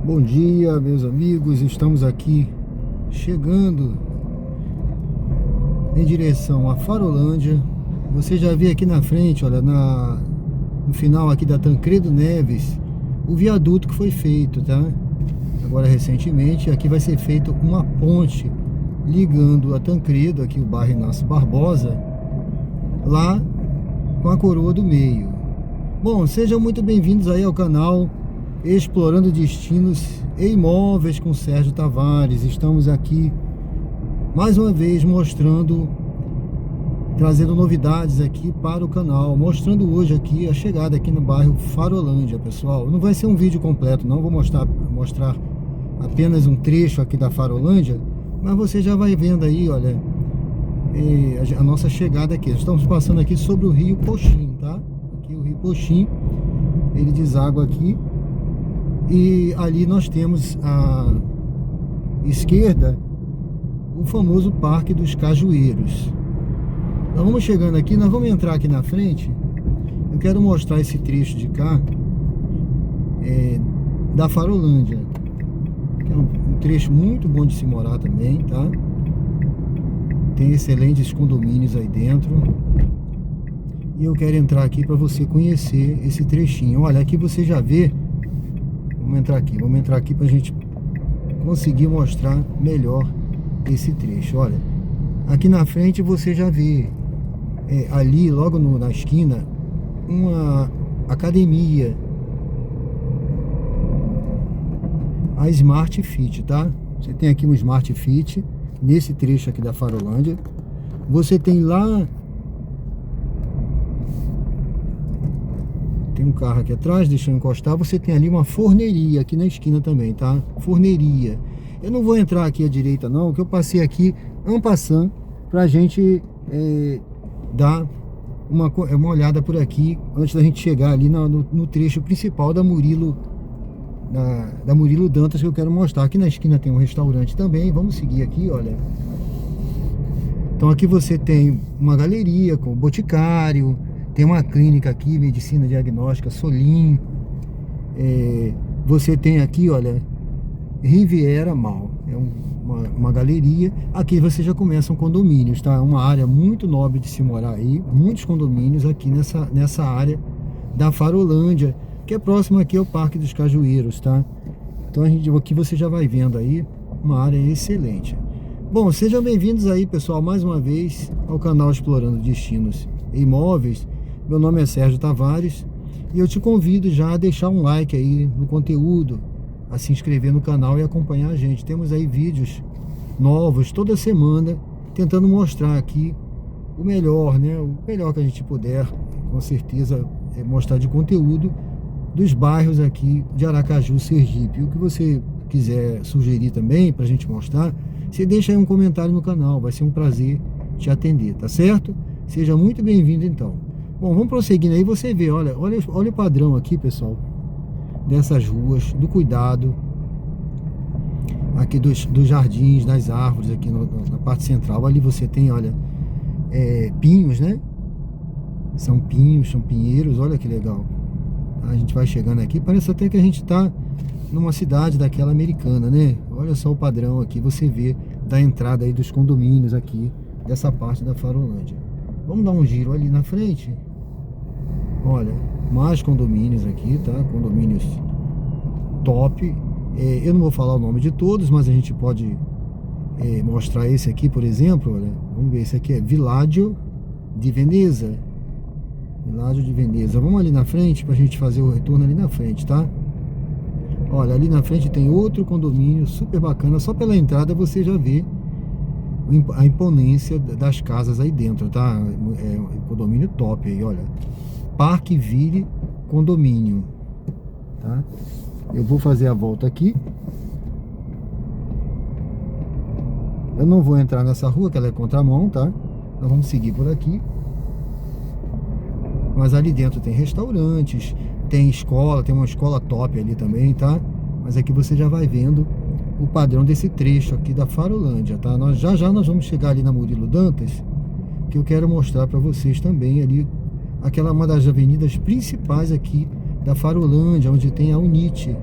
Bom dia, meus amigos. Estamos aqui chegando em direção à Farolândia. Você já vê aqui na frente, olha, no final aqui da Tancredo Neves, o viaduto que foi feito, tá? Agora recentemente, aqui vai ser feita uma ponte ligando a Tancredo, aqui o bairro Inácio Barbosa, lá com a Coroa do Meio. Bom, sejam muito bem-vindos aí ao canal Explorando Destinos e Imóveis com Sérgio Tavares. Estamos aqui mais uma vez trazendo novidades aqui para o canal, mostrando hoje aqui a chegada aqui no bairro Farolândia, pessoal. Não vai ser um vídeo completo não, vou mostrar apenas um trecho aqui da Farolândia, mas você já vai vendo aí, olha, a nossa chegada aqui. Estamos passando aqui sobre o rio Poxim, tá? Aqui o rio Poxim, ele deságua aqui. E ali nós temos à esquerda o famoso Parque dos Cajueiros. Nós vamos chegando aqui, nós vamos entrar aqui na frente. Eu quero mostrar esse trecho de cá da Farolândia, que é um trecho muito bom de se morar também, tá? Tem excelentes condomínios aí dentro. E eu quero entrar aqui para você conhecer esse trechinho. Olha, aqui você já vê. Vamos entrar aqui para a gente conseguir mostrar melhor esse trecho. Olha, aqui na frente você já vê ali logo na esquina uma academia, a Smart Fit, tá? Você tem aqui um Smart Fit nesse trecho aqui da Farolândia. Você tem lá, tem um carro aqui atrás, deixa eu encostar. Você tem ali uma forneria aqui na esquina também, tá? Forneria. Eu não vou entrar aqui à direita não, que eu passei aqui en passant pra gente dar uma olhada por aqui antes da gente chegar ali no trecho principal da Murilo Dantas, que eu quero mostrar. Aqui na esquina tem um restaurante também. Vamos seguir aqui, olha. Então aqui você tem uma galeria com boticário. Tem uma clínica aqui, medicina diagnóstica Solim. Você tem aqui, olha, Riviera Mall. É uma galeria. Aqui você já começam condomínios, tá? É uma área muito nobre de se morar aí. Muitos condomínios aqui nessa área da Farolândia, que é próximo aqui ao Parque dos Cajueiros, tá? Então aqui você já vai vendo aí uma área excelente. Bom, sejam bem-vindos aí, pessoal, mais uma vez ao canal Explorando Destinos e Imóveis. Meu nome é Sérgio Tavares e eu te convido já a deixar um like aí no conteúdo, a se inscrever no canal e acompanhar a gente. Temos aí vídeos novos toda semana, tentando mostrar aqui o melhor, né? O melhor que a gente puder, com certeza, mostrar de conteúdo dos bairros aqui de Aracaju, Sergipe. O que você quiser sugerir também pra gente mostrar, você deixa aí um comentário no canal, vai ser um prazer te atender, tá certo? Seja muito bem-vindo então. Bom, vamos prosseguindo aí, você vê, olha o padrão aqui, pessoal, dessas ruas, do cuidado aqui dos jardins, das árvores aqui na parte central. Ali você tem, olha, pinhos, né? São pinhos, são pinheiros, olha que legal. A gente vai chegando aqui, parece até que a gente tá numa cidade daquela americana, né? Olha só o padrão aqui, você vê da entrada aí dos condomínios aqui, dessa parte da Farolândia. Vamos dar um giro ali na frente. Olha, mais condomínios aqui, tá? Condomínios top. Eu não vou falar o nome de todos, mas a gente pode mostrar esse aqui, por exemplo. Olha, vamos ver, esse aqui é Villaggio di Veneza. Villaggio di Veneza. Vamos ali na frente pra gente fazer o retorno ali na frente, tá? Olha, ali na frente tem outro condomínio super bacana. Só pela entrada você já vê a imponência das casas aí dentro, tá? É um condomínio top aí, olha. Parkville Condomínio, tá? Eu vou fazer a volta aqui. Eu não vou entrar nessa rua, que ela é contramão, tá? Nós vamos seguir por aqui. Mas ali dentro tem restaurantes, tem escola, tem uma escola top ali também, tá? Mas aqui você já vai vendo o padrão desse trecho aqui da Farolândia, tá? Já nós vamos chegar ali na Murilo Dantas, que eu quero mostrar para vocês também ali, uma das avenidas principais aqui da Farolândia, onde tem a Unite.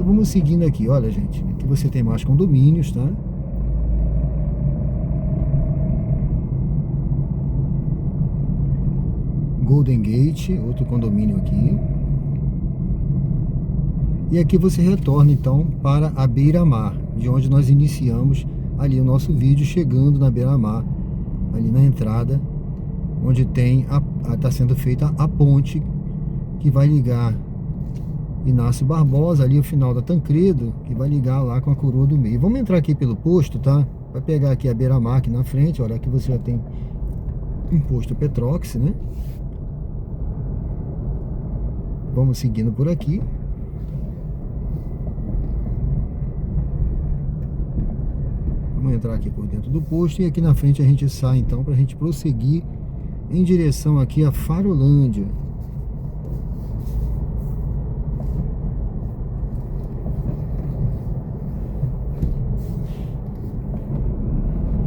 Então vamos seguindo aqui, olha gente, aqui você tem mais condomínios, tá? Golden Gate, outro condomínio aqui. E aqui você retorna então para a beira-mar, de onde nós iniciamos ali o nosso vídeo, chegando na beira-mar, ali na entrada, onde tem está sendo feita a ponte que vai ligar Inácio Barbosa, ali o final da Tancredo, que vai ligar lá com a Coroa do Meio. Vamos entrar aqui pelo posto, tá? Vai pegar aqui a beira-mar aqui na frente, olha, aqui você já tem um posto Petrox, né? Vamos seguindo por aqui. Vamos entrar aqui por dentro do posto e aqui na frente a gente sai então para a gente prosseguir em direção aqui a Farolândia.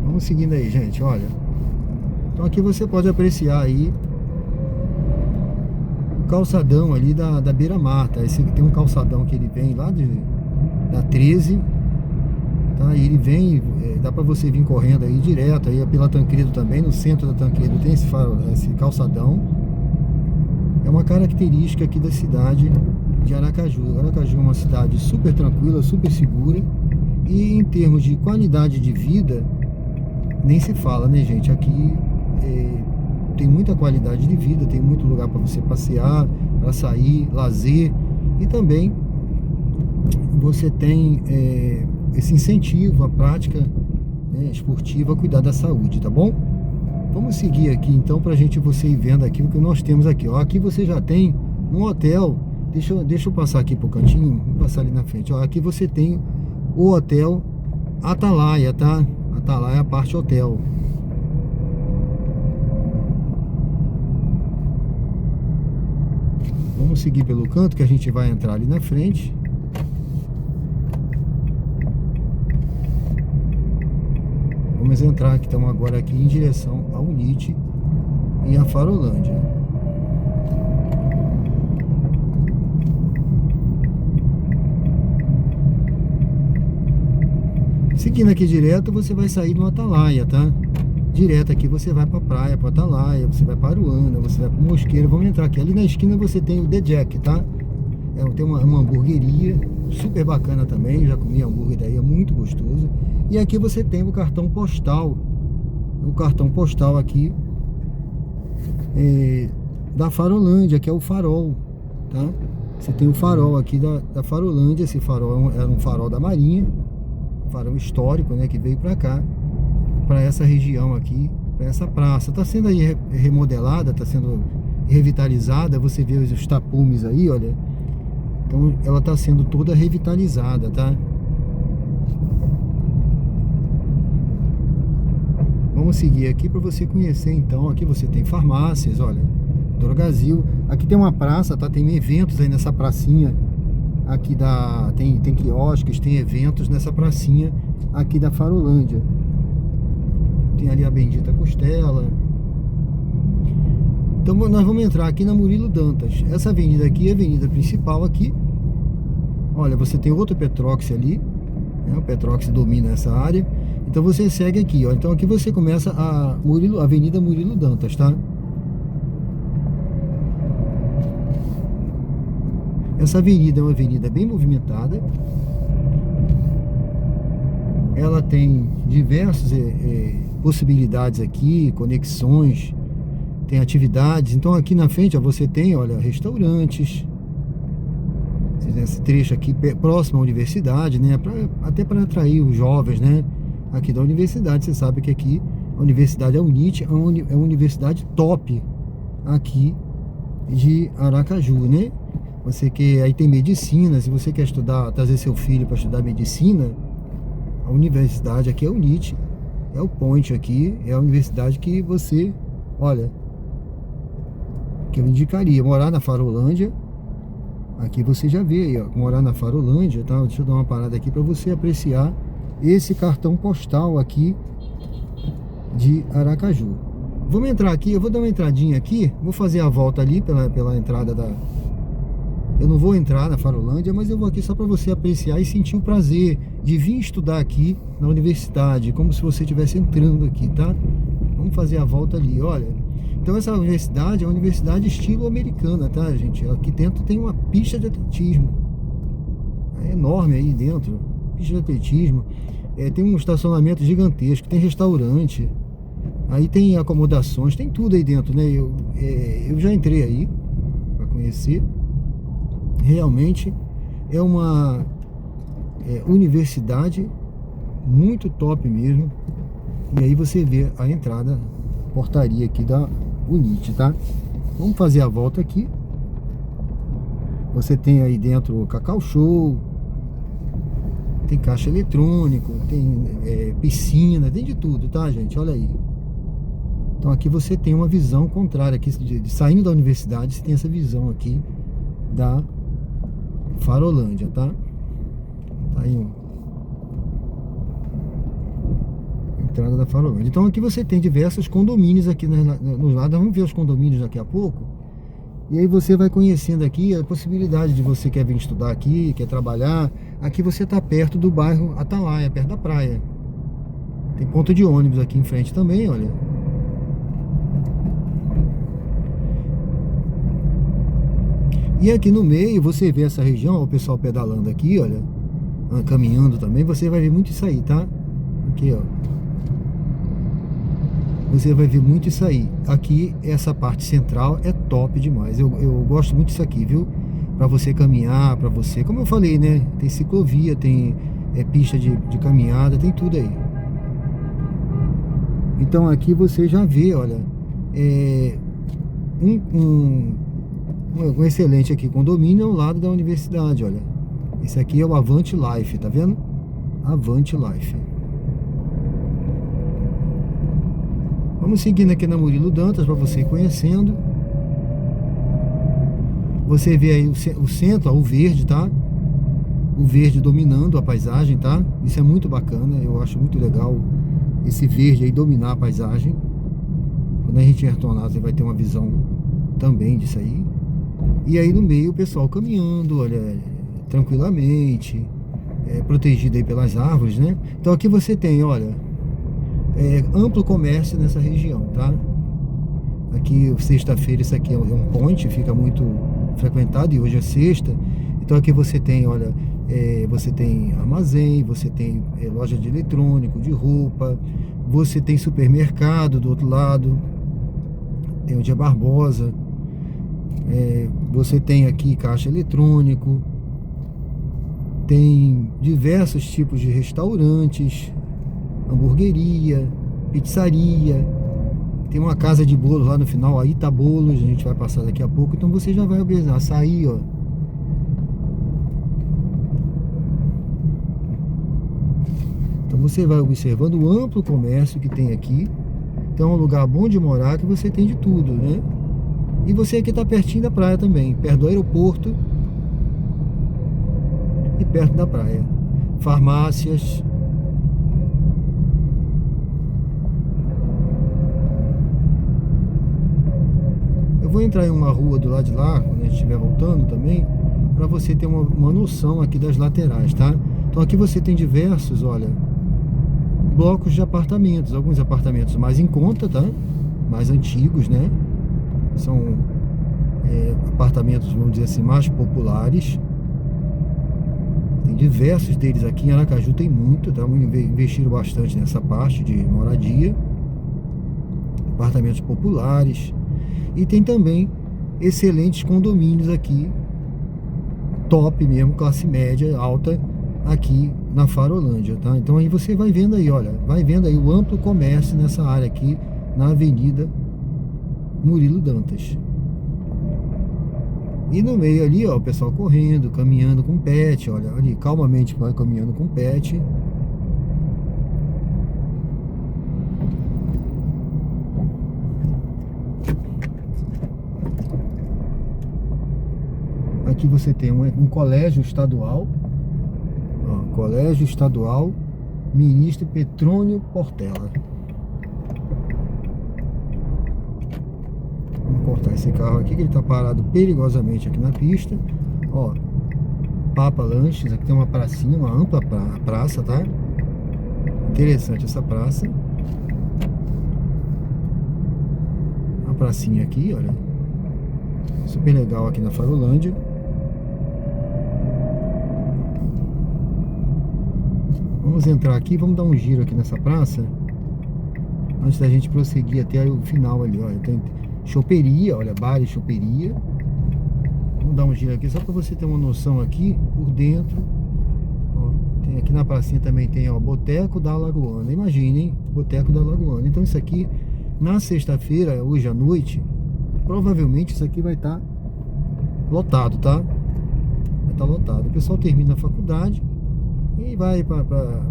Vamos seguindo aí, gente, olha. Então aqui você pode apreciar aí o calçadão ali da beira-mar, tá? Esse tem um calçadão que ele vem lá da 13, tá? E ele vem, dá para você vir correndo aí direto aí pela Tancredo também, no centro da Tancredo tem esse calçadão. É uma característica aqui da cidade de Aracaju. Aracaju é uma cidade super tranquila, super segura, e em termos de qualidade de vida nem se fala, né, gente? Aqui tem muita qualidade de vida, tem muito lugar para você passear, para sair, lazer, e também você tem esse incentivo à prática, né, esportiva, a cuidar da saúde, tá bom? Vamos seguir aqui então para você ir vendo aqui o que nós temos aqui, ó. Aqui você já tem um hotel, deixa eu passar aqui pro cantinho, vou passar ali na frente, ó. Aqui você tem o hotel Atalaia, tá? Atalaia é a parte hotel. Vamos seguir pelo canto que a gente vai entrar ali na frente. Vamos entrar aqui, estamos agora aqui em direção ao Unite e a Farolândia. Seguindo aqui direto, você vai sair no Atalaia, tá? Direto aqui você vai para a praia, para Atalaia, você vai para Aruana, você vai para Mosqueira. Vamos entrar aqui. Ali na esquina você tem o The Jack, tá? Tem uma hamburgueria super bacana também. Eu já comi hambúrguer daí, é muito gostoso. E aqui você tem o cartão postal. O cartão postal aqui da Farolândia, que é o farol, tá? Você tem o farol aqui da Farolândia. Esse farol era um farol da Marinha, farol histórico, né, que veio para cá, para essa região aqui, para essa praça. Está sendo aí remodelada, está sendo revitalizada. Você vê os tapumes aí, olha. Então ela está sendo toda revitalizada, tá? Vamos seguir aqui para você conhecer então. Aqui você tem farmácias, olha, Drogazil. Aqui tem uma praça, tá? Tem eventos aí nessa pracinha aqui tem quiosques, tem eventos nessa pracinha aqui da Farolândia. Tem ali a Bendita Costela. Então nós vamos entrar aqui na Murilo Dantas. Essa avenida aqui é a avenida principal aqui. Olha, você tem outro Petrox ali, né? O Petrox domina essa área. Então você segue aqui, ó. Então aqui você começa a Avenida Murilo Dantas, tá? Essa avenida é uma avenida bem movimentada. Ela tem diversas possibilidades aqui, conexões, tem atividades. Então aqui na frente, ó, você tem, olha, restaurantes. Esse trecho aqui próximo à universidade, né? Até para atrair os jovens, né? Aqui da universidade, você sabe que aqui a universidade é a Unite, é uma universidade top aqui de Aracaju, né? Você que aí tem medicina, se você quer estudar, trazer seu filho para estudar medicina, a universidade aqui é a Unite, é o point aqui, é a universidade que você, olha, que eu indicaria morar na Farolândia. Aqui você já vê aí, ó, morar na Farolândia, tá? Deixa eu dar uma parada aqui para você apreciar esse cartão postal aqui de Aracaju. Vamos entrar aqui, eu vou dar uma entradinha aqui, vou fazer a volta ali pela entrada Eu não vou entrar na Farolândia, mas eu vou aqui só para você apreciar e sentir o prazer de vir estudar aqui na universidade, como se você estivesse entrando aqui, tá? Vamos fazer a volta ali, olha. Então essa universidade é uma universidade estilo americana, tá, gente? Aqui dentro tem uma pista de atletismo. É enorme aí dentro, pista de atletismo. Tem um estacionamento gigantesco, tem restaurante. Aí tem acomodações, tem tudo aí dentro, né? Eu já entrei aí para conhecer. Realmente é uma universidade muito top mesmo. E aí você vê a entrada, portaria aqui da UNIT, tá? Vamos fazer a volta aqui. Você tem aí dentro o Cacau Show, tem caixa eletrônico, tem piscina, tem de tudo, tá, gente? Olha aí. Então aqui você tem uma visão contrária aqui, saindo da universidade, você tem essa visão aqui da Farolândia, tá? Tá aí entrada da Farolândia. Então aqui você tem diversos condomínios aqui nos lados. Vamos ver os condomínios daqui a pouco. E aí você vai conhecendo aqui a possibilidade de você quer vir estudar aqui, quer trabalhar. Aqui você está perto do bairro Atalaia, perto da praia. Tem ponto de ônibus aqui em frente também, olha. E aqui no meio você vê essa região, ó, o pessoal pedalando aqui, olha, caminhando também, você vai ver muito isso aí, tá? Aqui, ó. Você vai ver muito isso aí. Aqui, essa parte central é top demais. Eu gosto muito disso aqui, viu? Pra você caminhar, pra você... Como eu falei, né? Tem ciclovia, tem pista de caminhada, tem tudo aí. Então aqui você já vê, olha, um excelente aqui condomínio ao lado da universidade, olha. Esse aqui é o Avante Life, tá vendo? Avante Life. Vamos seguindo aqui na Murilo Dantas para você ir conhecendo. Você vê aí o centro, ó, o verde, tá? O verde dominando a paisagem, tá? Isso é muito bacana, eu acho muito legal esse verde aí dominar a paisagem. Quando a gente retornar, você vai ter uma visão também disso aí. E aí no meio o pessoal caminhando, olha, tranquilamente, protegido aí pelas árvores, né? Então aqui você tem, olha, amplo comércio nessa região, tá? Aqui, sexta-feira, isso aqui é um ponte, fica muito frequentado, e hoje é sexta. Então aqui você tem, olha, você tem armazém, você tem loja de eletrônico, de roupa, você tem supermercado do outro lado, tem o Dia Barbosa, você tem aqui caixa eletrônico, tem diversos tipos de restaurantes, hamburgueria, pizzaria, tem uma casa de bolos lá no final, a Ita Bolos, a gente vai passar daqui a pouco, então você já vai observar, açaí, ó. Então você vai observando o amplo comércio que tem aqui. Então é um lugar bom de morar, que você tem de tudo, né? E você aqui está pertinho da praia também, perto do aeroporto e perto da praia. Farmácias. Eu vou entrar em uma rua do lado de lá, quando a gente estiver voltando também, para você ter uma noção aqui das laterais, tá? Então aqui você tem diversos, olha, blocos de apartamentos, alguns apartamentos mais em conta, tá? Mais antigos, né? São apartamentos, vamos dizer assim, mais populares. Tem diversos deles aqui em Aracaju, tem muito, tá? Investiram bastante nessa parte de moradia. Apartamentos populares. E tem também excelentes condomínios aqui, top mesmo, classe média, alta, aqui na Farolândia, tá? Então aí você vai vendo aí, olha, vai vendo aí o amplo comércio nessa área aqui, na Avenida Murilo Dantas. E no meio ali, ó, o pessoal correndo, caminhando com pet, olha, ali, calmamente vai caminhando com pet. Aqui você tem um colégio estadual, ó, Colégio Estadual Ministro Petrônio Portela. Vamos cortar esse carro aqui, que ele está parado perigosamente aqui na pista. Ó, Papa Lanches, aqui tem uma pracinha, uma ampla praça, tá? Interessante essa praça. Uma pracinha aqui, olha. Super legal aqui na Farolândia. Vamos entrar aqui, vamos dar um giro aqui nessa praça antes da gente prosseguir até o final ali, olha. Tem choperia, olha, bar e choperia. Vamos dar um giro aqui só para você ter uma noção aqui por dentro. Ó, tem aqui na pracinha também tem, ó, Boteco da Alagoana. Imagine, hein? Boteco da Alagoana. Então isso aqui na sexta-feira, hoje à noite, provavelmente isso aqui vai estar lotado, tá? Vai estar lotado. O pessoal termina a faculdade e vai para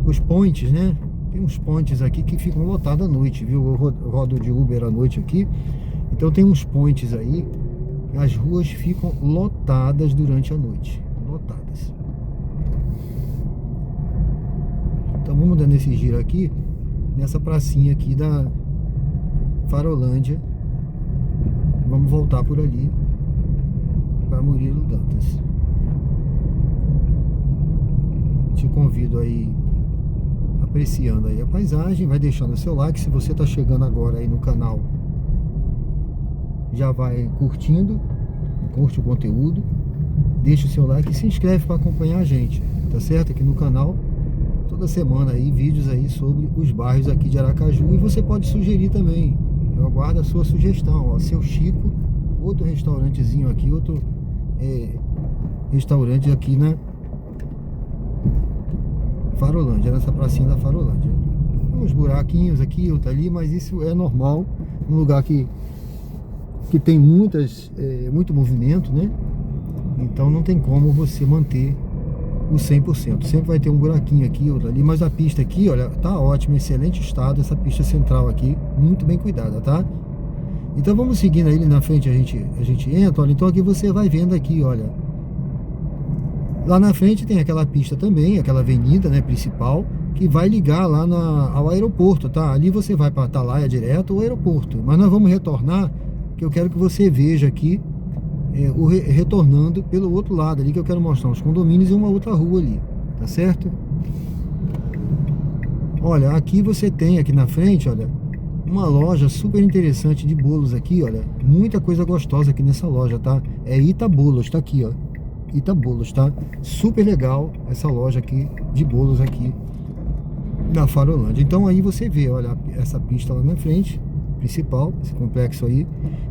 os pontes, né? Tem uns pontes aqui que ficam lotados à noite, viu? Eu rodo de Uber à noite aqui. Então tem uns pontes aí. As ruas ficam lotadas durante a noite. Lotadas. Então vamos dando esse giro aqui nessa pracinha aqui da Farolândia. Vamos voltar por ali para Murilo Dantas. Te convido aí, apreciando aí a paisagem, vai deixando o seu like. Se você está chegando agora aí no canal, já vai curtindo, curte o conteúdo, deixa o seu like e se inscreve para acompanhar a gente, tá certo? Aqui no canal, toda semana aí, vídeos aí sobre os bairros aqui de Aracaju. E você pode sugerir também, eu aguardo a sua sugestão, ó, Seu Chico, outro restaurantezinho aqui, outro restaurante aqui na Farolândia, nessa pracinha da Farolândia. Uns buraquinhos aqui, outro ali, mas isso é normal, um lugar que tem muito movimento, né? Então não tem como você manter o 100%. Sempre vai ter um buraquinho aqui, outro ali, mas a pista aqui, olha, tá ótima, excelente estado, essa pista central aqui, muito bem cuidada, tá? Então vamos seguindo aí na frente, a gente entra, olha, então aqui você vai vendo aqui, olha, lá na frente tem aquela pista também, aquela avenida, né, principal, que vai ligar lá ao aeroporto, tá? Ali você vai para Atalaia direto, o aeroporto, mas nós vamos retornar, que eu quero que você veja aqui, retornando pelo outro lado ali, que eu quero mostrar os condomínios e uma outra rua ali, tá certo? Olha, aqui você tem aqui na frente, olha, uma loja super interessante de bolos aqui, olha, muita coisa gostosa aqui nessa loja, tá? É Itabolos, tá aqui, ó, Itabolos, tá? Super legal essa loja aqui de bolos aqui na Farolândia. Então aí você vê, olha, essa pista lá na frente, principal, esse complexo aí,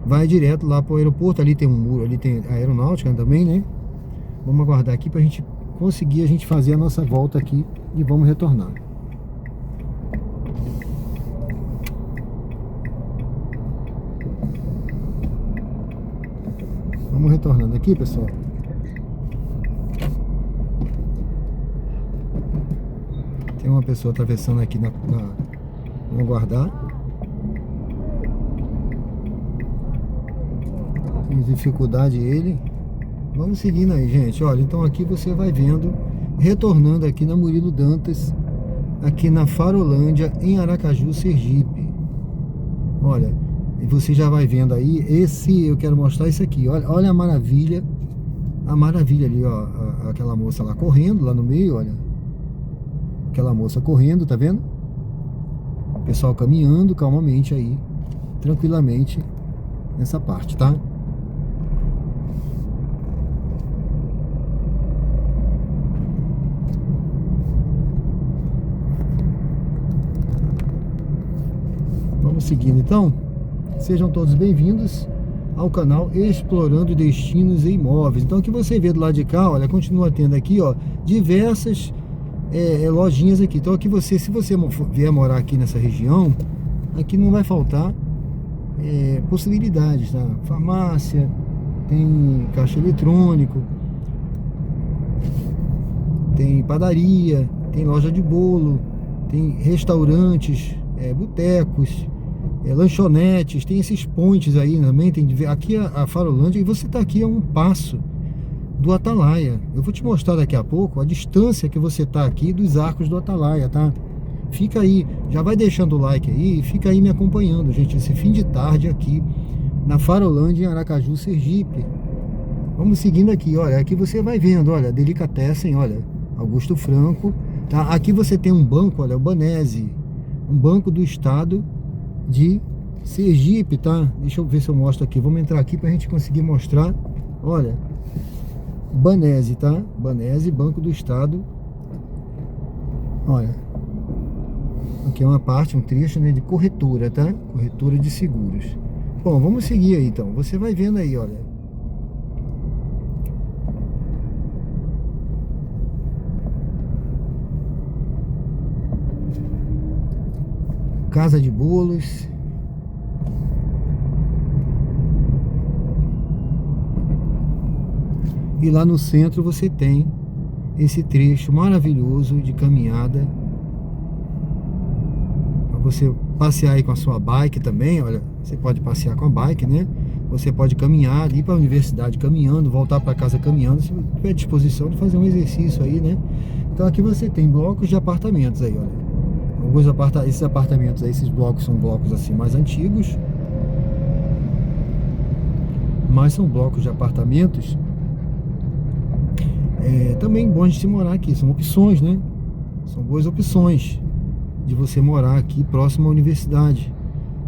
vai direto lá para o aeroporto. Ali tem um muro, ali tem a aeronáutica também, né? Vamos aguardar aqui para a gente conseguir fazer a nossa volta aqui e vamos retornar. Vamos retornando aqui, pessoal. Tem uma pessoa atravessando aqui vamos aguardar. Tem dificuldade ele. Vamos seguindo aí, gente. Olha, então aqui você vai vendo, retornando aqui na Murilo Dantas, aqui na Farolândia, em Aracaju, Sergipe. Olha, e você já vai vendo aí, eu quero mostrar isso aqui. Olha a maravilha ali, ó, aquela moça lá correndo, lá no meio, olha. Aquela moça correndo, tá vendo? O pessoal caminhando calmamente aí, tranquilamente, nessa parte, tá? Vamos seguindo então. Sejam todos bem-vindos ao canal Explorando Destinos e Imóveis. Então aqui você vê do lado de cá, olha, continua tendo aqui, ó, diversas lojinhas aqui. Então aqui se você vier morar aqui nessa região, aqui não vai faltar possibilidades, tá? Farmácia, tem caixa eletrônico, tem padaria, tem loja de bolo, tem restaurantes, botecos, lanchonetes, tem esses pontes aí também. Tem aqui a Farolândia, e você está aqui a um passo do Atalaia. Eu vou te mostrar daqui a pouco a distância que você está aqui dos Arcos do Atalaia, tá? Fica aí, já vai deixando o like aí e fica aí me acompanhando, gente, esse fim de tarde aqui na Farolândia, em Aracaju, Sergipe. Vamos seguindo aqui, olha, aqui você vai vendo, olha, Delicatessen, olha, Augusto Franco, tá? Aqui você tem um banco, olha, o Banese, um banco do estado de Sergipe, tá? Deixa eu ver se eu mostro aqui, vamos entrar aqui pra gente conseguir mostrar, olha, Banese, tá? Banese, Banco do Estado, olha, aqui é uma parte, um trecho, né, de corretora, tá? Corretora de seguros. Bom, vamos seguir aí então, você vai vendo aí, olha. Casa de Bolos. E lá no centro você tem esse trecho maravilhoso de caminhada para você passear aí com a sua bike também. Olha, você pode passear com a bike, né? Você pode caminhar, ir para a universidade caminhando, voltar para casa caminhando, se tiver disposição de fazer um exercício aí, né? Então aqui você tem blocos de apartamentos aí, olha. Esses apartamentos aí, esses blocos são blocos assim mais antigos, mas são blocos de apartamentos também bons de se morar aqui. São opções, né? São boas opções de você morar aqui próximo à universidade,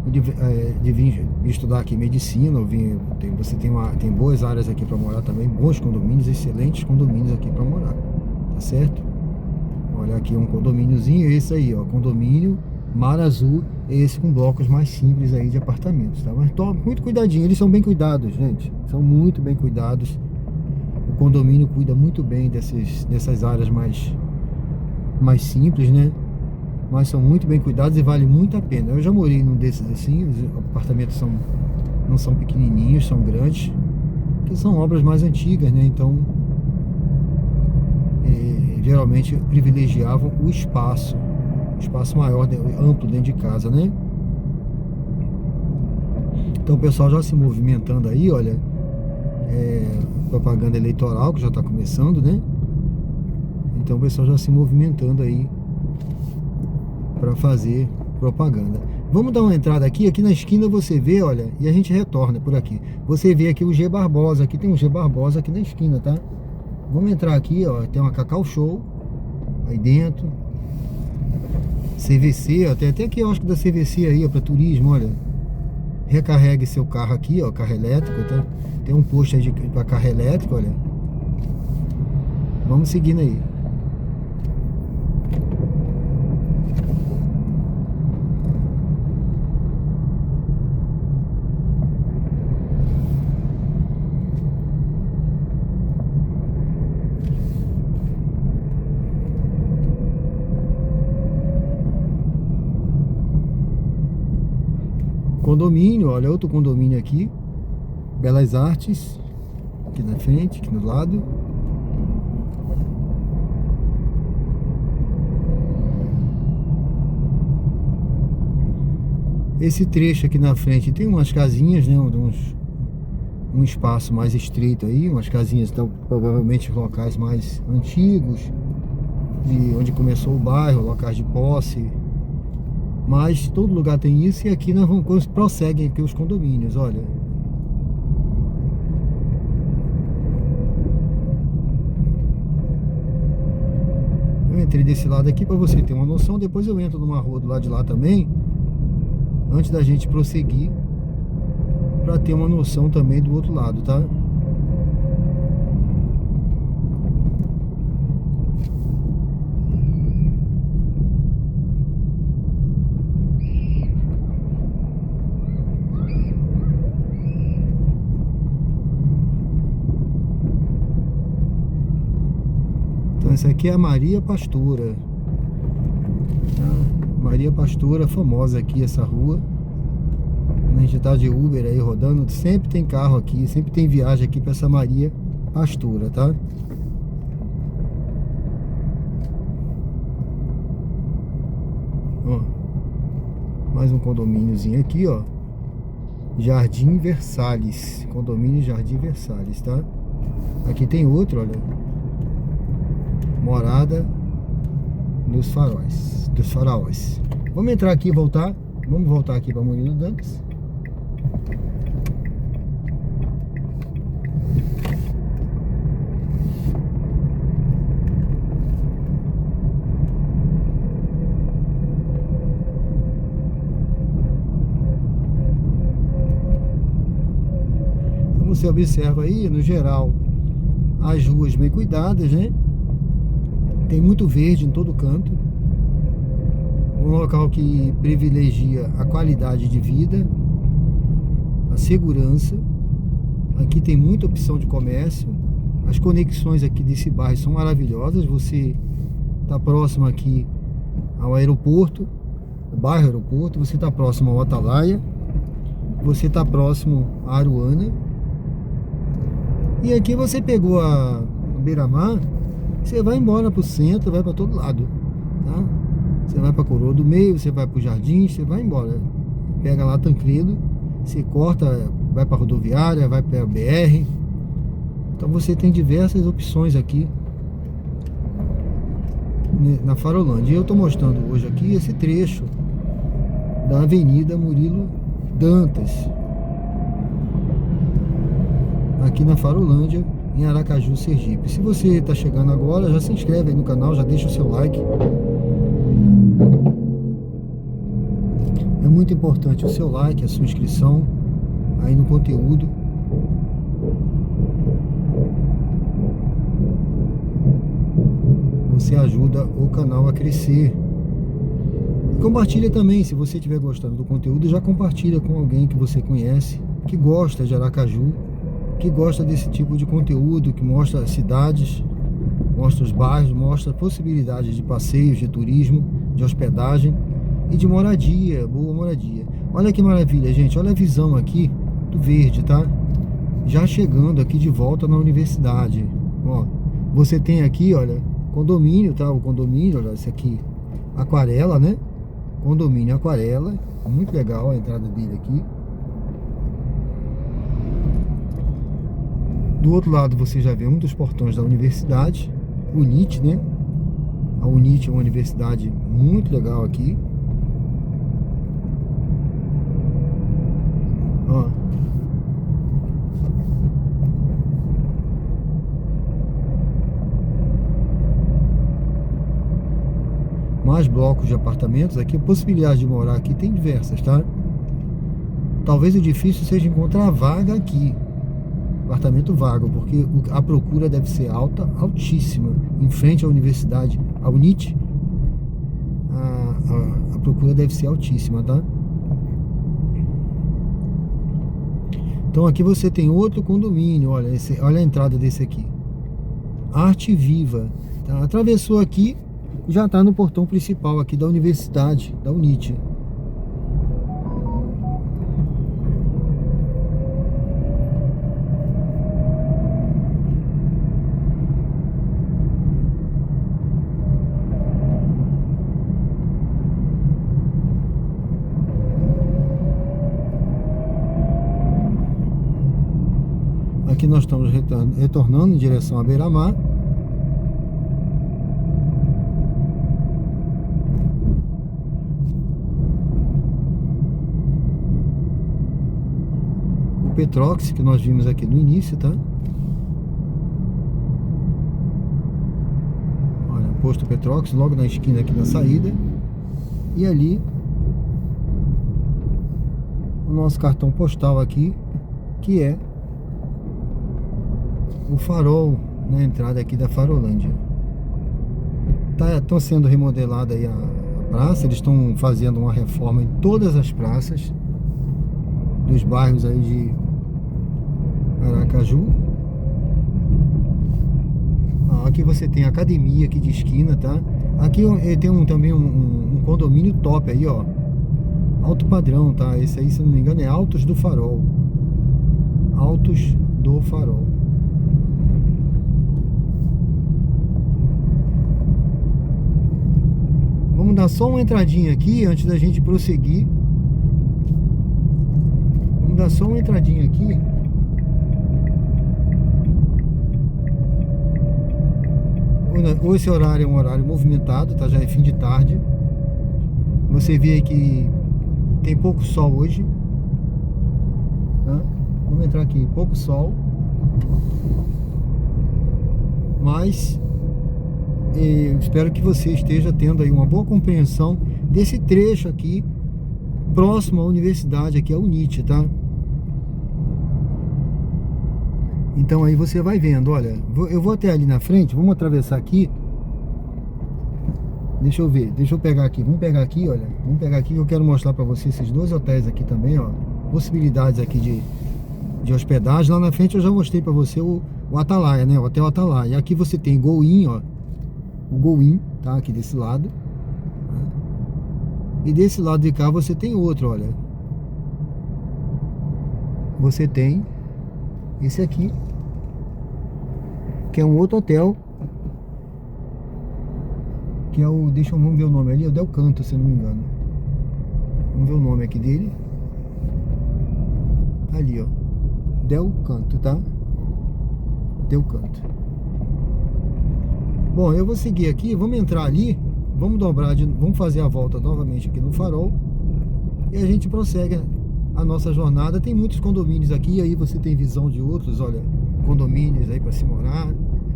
de vir estudar aqui medicina, você tem boas áreas aqui para morar também, bons condomínios, excelentes condomínios aqui para morar, tá certo? Olha aqui um condomíniozinho, esse aí, ó, condomínio Mar Azul, esse com blocos mais simples aí de apartamentos, tá? Mas toma muito cuidadinho, eles são bem cuidados, gente, são muito bem cuidados. O condomínio cuida muito bem dessas áreas mais simples, né? Mas são muito bem cuidados e vale muito a pena. Eu já morei num desses assim, os apartamentos não são pequenininhos, são grandes, que são obras mais antigas, né? Então geralmente privilegiavam o espaço maior, amplo dentro de casa, né? Então o pessoal já se movimentando aí, olha, propaganda eleitoral que já está começando, né? Então o pessoal já se movimentando aí para fazer propaganda. Vamos dar uma entrada aqui na esquina você vê, olha, e a gente retorna por aqui. Você vê aqui o G Barbosa, aqui tem um G Barbosa aqui na esquina, tá? Vamos entrar aqui, ó, tem uma Cacau Show aí dentro. CVC, ó, tem até quiosque da CVC aí, ó, para turismo, olha. Recarregue seu carro aqui, ó, carro elétrico, tá? Tem um posto aí para carro elétrico, olha. Vamos seguindo aí. Condomínio, olha, outro condomínio aqui, Belas Artes, aqui na frente, aqui no lado. Esse trecho aqui na frente tem umas casinhas, né, um espaço mais estreito aí, umas casinhas, então, provavelmente locais mais antigos, de onde começou o bairro, locais de posse. Mas todo lugar tem isso, e aqui nós prosseguem aqui os condomínios, olha. Eu entrei desse lado aqui para você ter uma noção, depois eu entro numa rua do lado de lá também, antes da gente prosseguir, para ter uma noção também do outro lado, tá? Essa aqui é a Maria Pastora, tá? Maria Pastora, famosa aqui essa rua. A gente tá de Uber aí rodando, sempre tem carro aqui, sempre tem viagem aqui para essa Maria Pastora, tá? Ó, mais um condomíniozinho aqui, ó, Jardim Versalhes, condomínio Jardim Versalhes, tá? Aqui tem outro, olha, Morada dos Faraós. Vamos entrar aqui e voltar. Vamos voltar aqui para Murilo Dantas. você observa aí, no geral, as ruas bem cuidadas, né? Tem muito verde em todo canto. Um local que privilegia a qualidade de vida, a segurança. Aqui tem muita opção de comércio. As conexões aqui desse bairro são maravilhosas. Você está próximo aqui ao aeroporto, o bairro aeroporto. Você está próximo ao Atalaia. Você está próximo a Aruana. E aqui você pegou a Beira-Mar, você vai embora para o centro, vai para todo lado, tá? Você vai para Coroa do Meio, você vai para o Jardim, você vai embora. Pega lá Tancredo, você corta, vai para a rodoviária, vai para a BR. Então você tem diversas opções aqui na Farolândia. E eu estou mostrando hoje aqui esse trecho da Avenida Murilo Dantas, aqui na Farolândia, em Aracaju, Sergipe. Se você está chegando agora, já se inscreve aí no canal, já deixa o seu like. É muito importante o seu like, a sua inscrição aí no conteúdo. Você ajuda o canal a crescer. E compartilha também, se você estiver gostando do conteúdo, já compartilha com alguém que você conhece, que gosta de Aracaju, que gosta desse tipo de conteúdo, que mostra as cidades, mostra os bairros, mostra possibilidades de passeios, de turismo, de hospedagem e de moradia, boa moradia. Olha que maravilha, gente, olha a visão aqui do verde, tá? Já chegando aqui de volta na universidade. Ó, você tem aqui, olha, condomínio, tá? O condomínio, olha, esse aqui, Aquarela, né? Condomínio Aquarela, muito legal a entrada dele aqui. Do outro lado você já vê um dos portões da universidade, UNIT, né? A UNIT é uma universidade muito legal aqui. Ó. Mais blocos de apartamentos aqui, possibilidade de morar aqui tem diversas, tá? Talvez o difícil seja encontrar vaga aqui, apartamento vago, porque a procura deve ser alta, altíssima, em frente à universidade, a UNIT, a procura deve ser altíssima, tá? Então aqui você tem outro condomínio, olha, olha a entrada desse aqui, Arte Viva, tá? Atravessou aqui, já está no portão principal aqui da universidade, da UNIT. Aqui nós estamos retornando em direção à Beira-Mar. O Petrox, que nós vimos aqui no início, tá? Olha, posto Petrox, logo na esquina aqui na saída. E ali o nosso cartão postal aqui, que é o farol na entrada aqui da Farolândia. Estão sendo remodelada aí a praça, eles estão fazendo uma reforma em todas as praças dos bairros aí de Aracaju. Aqui você tem a academia aqui de esquina, tá? Aqui tem também um condomínio top aí, ó, alto padrão, tá? Esse aí, se não me engano, é Altos do Farol. Altos do Farol. Vamos dar só uma entradinha aqui antes da gente prosseguir. Vamos dar só uma entradinha aqui. Esse horário é um horário movimentado, tá? Já é fim de tarde. Você vê que tem pouco sol hoje, tá? Vamos entrar aqui, pouco sol. Mas eu espero que você esteja tendo aí uma boa compreensão desse trecho aqui próximo à universidade, aqui a UNIT, tá? Então aí você vai vendo, olha, eu vou até ali na frente, vamos atravessar aqui. Deixa eu ver, deixa eu pegar aqui, vamos pegar aqui, olha, vamos pegar aqui que eu quero mostrar para você esses dois hotéis aqui também, ó, possibilidades aqui de hospedagem. Lá na frente eu já mostrei para você o Atalaia, né, o Hotel Atalaia. E aqui você tem Go-In, ó, o Go-In, tá, aqui desse lado. E desse lado de cá você tem outro, olha. Você tem esse aqui, que é um outro hotel, que é o, vamos ver o nome ali, é o Del Canto, se eu não me engano. Vamos ver o nome aqui dele. Ali, ó, Del Canto, tá? Del Canto. Bom, eu vou seguir aqui, vamos entrar ali, vamos dobrar, vamos fazer a volta novamente aqui no Farol e a gente prossegue a nossa jornada. Tem muitos condomínios aqui, aí você tem visão de outros, olha, condomínios aí para se morar.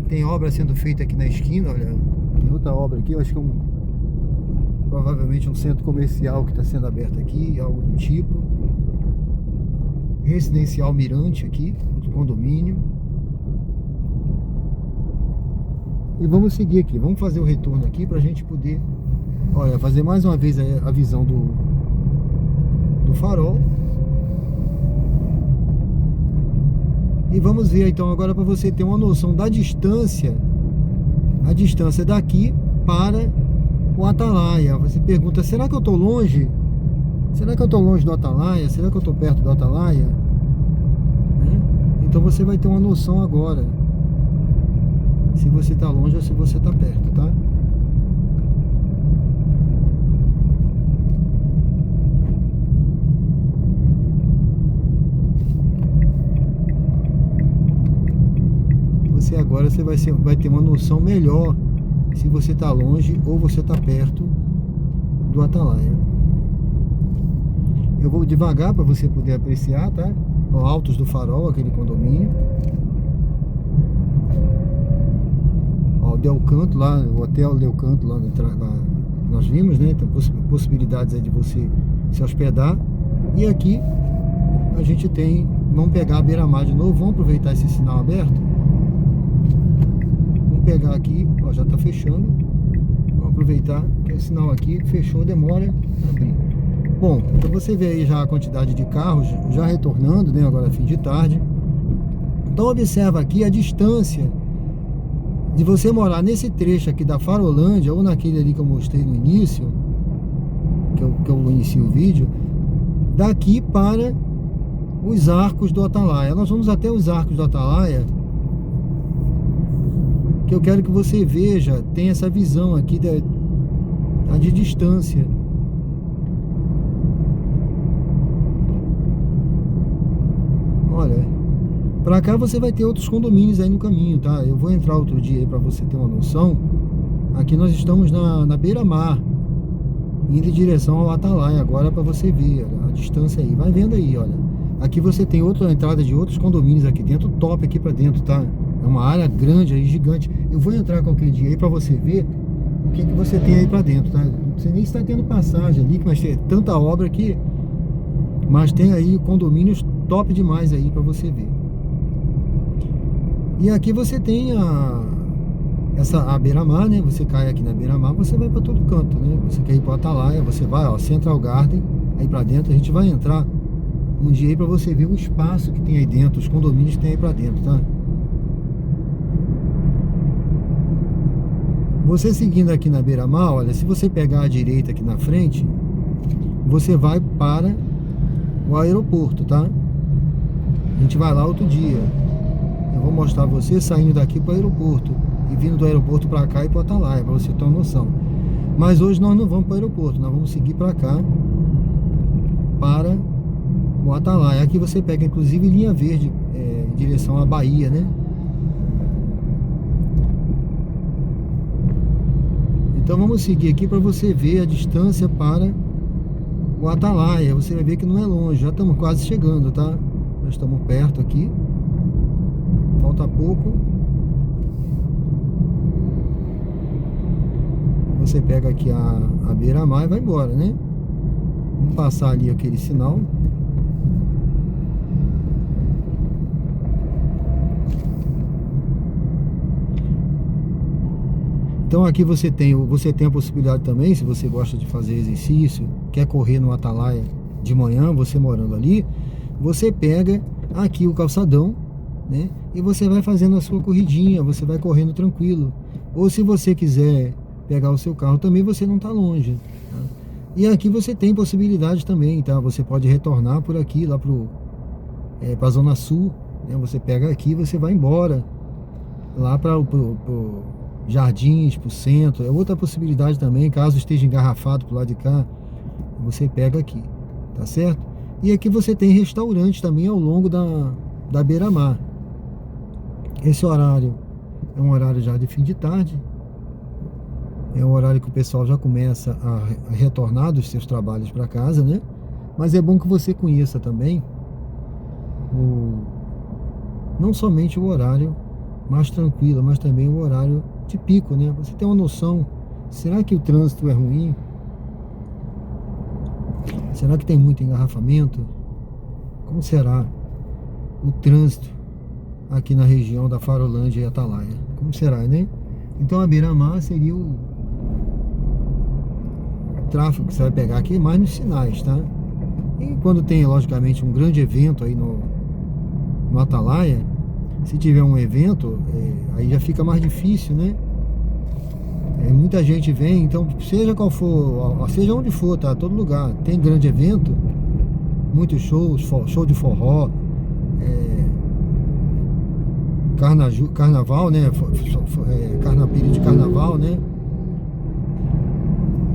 Tem obra sendo feita aqui na esquina, olha, tem outra obra aqui, eu acho que é provavelmente um centro comercial que está sendo aberto aqui, algo do tipo. Residencial Mirante aqui, outro condomínio. E vamos seguir aqui, vamos fazer o retorno aqui pra gente poder, olha, fazer mais uma vez a visão do farol. E vamos ver então agora para você ter uma noção da distância, a distância daqui para o Atalaia. Você pergunta, será que eu tô longe? Será que eu tô longe do Atalaia? Será que eu tô perto do Atalaia? Então você vai ter uma noção agora, se você tá longe ou se você tá perto, tá? Você agora vai ter uma noção melhor se você tá longe ou você tá perto do Atalaia. Eu vou devagar para você poder apreciar, tá? Ó, Altos do Farol, aquele condomínio. Ó, o Del Canto lá, o Hotel Del Canto lá, nós vimos, né? Tem possibilidades aí de você se hospedar. E aqui a gente tem, vamos pegar a beira-mar de novo, vamos aproveitar esse sinal aberto. Vamos pegar aqui, ó, já tá fechando. Vamos aproveitar que o sinal aqui fechou, demora a abrir. Bom, então você vê aí já a quantidade de carros já retornando, né? Agora fim de tarde. Então observa aqui a distância de você morar nesse trecho aqui da Farolândia ou naquele ali que eu mostrei no início, que eu iniciei o vídeo, daqui para os Arcos do Atalaia. Nós vamos até os Arcos do Atalaia, que eu quero que você veja, tem essa visão aqui de distância. Olha, pra cá você vai ter outros condomínios aí no caminho, tá? Eu vou entrar outro dia aí pra você ter uma noção. Aqui nós estamos na beira-mar, indo em direção ao Atalaia agora, pra você ver, olha, a distância aí. Vai vendo aí, olha. Aqui você tem outra entrada de outros condomínios aqui dentro, top aqui pra dentro, tá? É uma área grande aí, gigante. Eu vou entrar qualquer dia aí pra você ver o que você tem aí pra dentro, tá? Não sei nem se tá tendo passagem ali, mas tem tanta obra aqui. Mas tem aí condomínios top demais aí pra você ver. E aqui você tem a beira-mar, né? Você cai aqui na beira-mar, você vai pra todo canto, né? Você quer ir pro Atalaia, você vai, ó, Central Garden, aí pra dentro. A gente vai entrar um dia aí pra você ver o espaço que tem aí dentro, os condomínios que tem aí pra dentro, tá? Você seguindo aqui na beira-mar, olha, se você pegar a direita aqui na frente, você vai para o aeroporto, tá? A gente vai lá outro dia. Eu vou mostrar você saindo daqui para o aeroporto e vindo do aeroporto para cá e para o Atalaia, para você ter uma noção. Mas hoje nós não vamos para o aeroporto, nós vamos seguir para cá, para o Atalaia. Aqui você pega inclusive linha verde, em direção à Bahia, né? Então vamos seguir aqui para você ver a distância para o Atalaia. Você vai ver que não é longe, já estamos quase chegando, tá? Já estamos perto aqui. Falta pouco. Você pega aqui a beira-mar e vai embora, né? Vamos passar ali aquele sinal. Então aqui você tem a possibilidade também, se você gosta de fazer exercício, quer correr no Atalaia de manhã, você morando ali, você pega aqui o calçadão, né? E você vai fazendo a sua corridinha, você vai correndo tranquilo. Ou se você quiser pegar o seu carro também, você não está longe, tá? E aqui você tem possibilidade também, tá? Você pode retornar por aqui, lá para a Zona Sul, né? Você pega aqui, você vai embora lá para o Jardins, para o centro. É outra possibilidade também, caso esteja engarrafado pro lado de cá, você pega aqui, tá certo? E aqui você tem restaurantes também ao longo da beira-mar. Esse horário é um horário já de fim de tarde, é um horário que o pessoal já começa a retornar dos seus trabalhos para casa, né? Mas é bom que você conheça também não somente o horário mais tranquilo, mas também o horário de pico, né? Você tem uma noção, será que o trânsito é ruim? Será que tem muito engarrafamento? Como será o trânsito aqui na região da Farolândia e Atalaia? Como será, né? Então a beira-mar seria o tráfego que você vai pegar aqui mais nos sinais, tá? E quando tem, logicamente, um grande evento aí no Atalaia, se tiver um evento, aí já fica mais difícil, né? Muita gente vem, então seja qual for, seja onde for, tá? Todo lugar tem grande evento, muitos shows, show de forró, carnaval, né? Período de carnaval, né?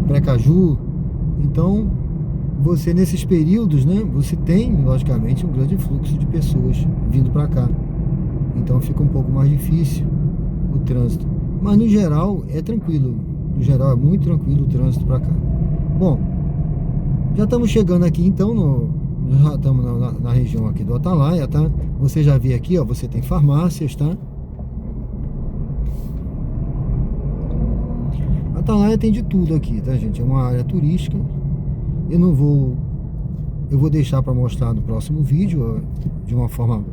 Pré-caju. Então, você nesses períodos, né? Você tem, logicamente, um grande fluxo de pessoas vindo para cá. Então fica um pouco mais difícil o trânsito. Mas no geral é tranquilo. No geral é muito tranquilo o trânsito para cá. Bom, já estamos chegando aqui então já estamos na região aqui do Atalaia, tá? Você já viu aqui, ó, você tem farmácias, tá? Atalaia tem de tudo aqui, tá, gente? É uma área turística. Eu vou deixar para mostrar no próximo vídeo, ó, de uma forma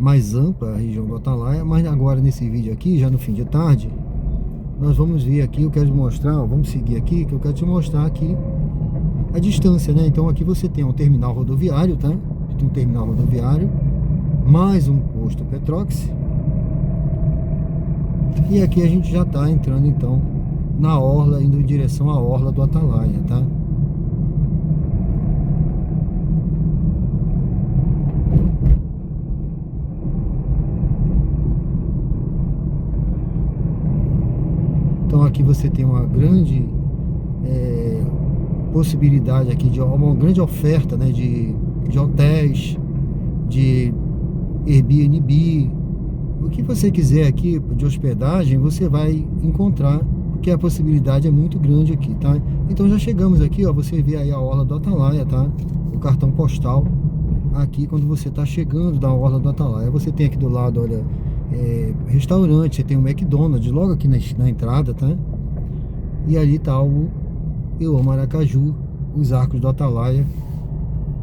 mais ampla a região do Atalaia, mas agora nesse vídeo aqui, já no fim de tarde, nós vamos ver aqui, eu quero te mostrar, ó, vamos seguir aqui, que eu quero te mostrar aqui a distância, né? Então aqui você tem um terminal rodoviário, tá? Tem um terminal rodoviário, mais um posto Petrox, e aqui a gente já está entrando então na orla, indo em direção à orla do Atalaia, tá? Então aqui você tem uma grande possibilidade aqui de uma grande oferta, né, de hotéis, de Airbnb, o que você quiser aqui de hospedagem você vai encontrar, porque a possibilidade é muito grande aqui, tá? Então já chegamos aqui, ó, você vê aí a orla do Atalaia, tá? O cartão postal aqui quando você está chegando da orla do Atalaia. Você tem aqui do lado, olha, restaurante, você tem o McDonald's logo aqui na entrada, tá? E ali tá o Eu Amo Aracaju, os Arcos do Atalaia.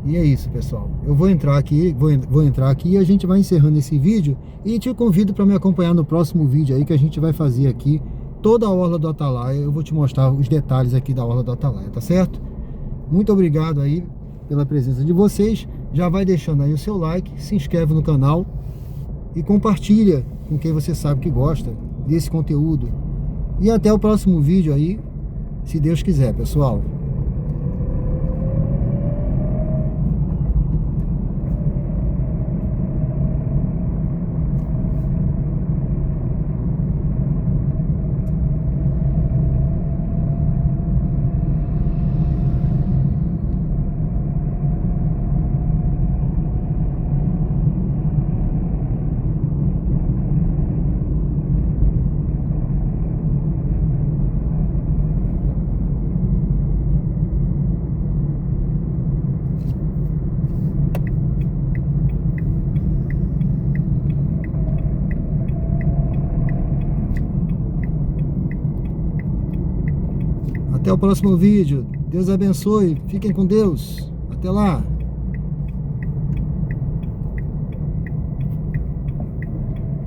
E é isso, pessoal. Eu vou entrar aqui, vou entrar aqui e a gente vai encerrando esse vídeo e te convido para me acompanhar no próximo vídeo aí que a gente vai fazer aqui toda a orla do Atalaia. Eu vou te mostrar os detalhes aqui da orla do Atalaia, tá certo? Muito obrigado aí pela presença de vocês. Já vai deixando aí o seu like, se inscreve no canal e compartilha com quem você sabe que gosta desse conteúdo. E até o próximo vídeo aí, se Deus quiser, pessoal. Até o próximo vídeo. Deus abençoe. Fiquem com Deus. Até lá.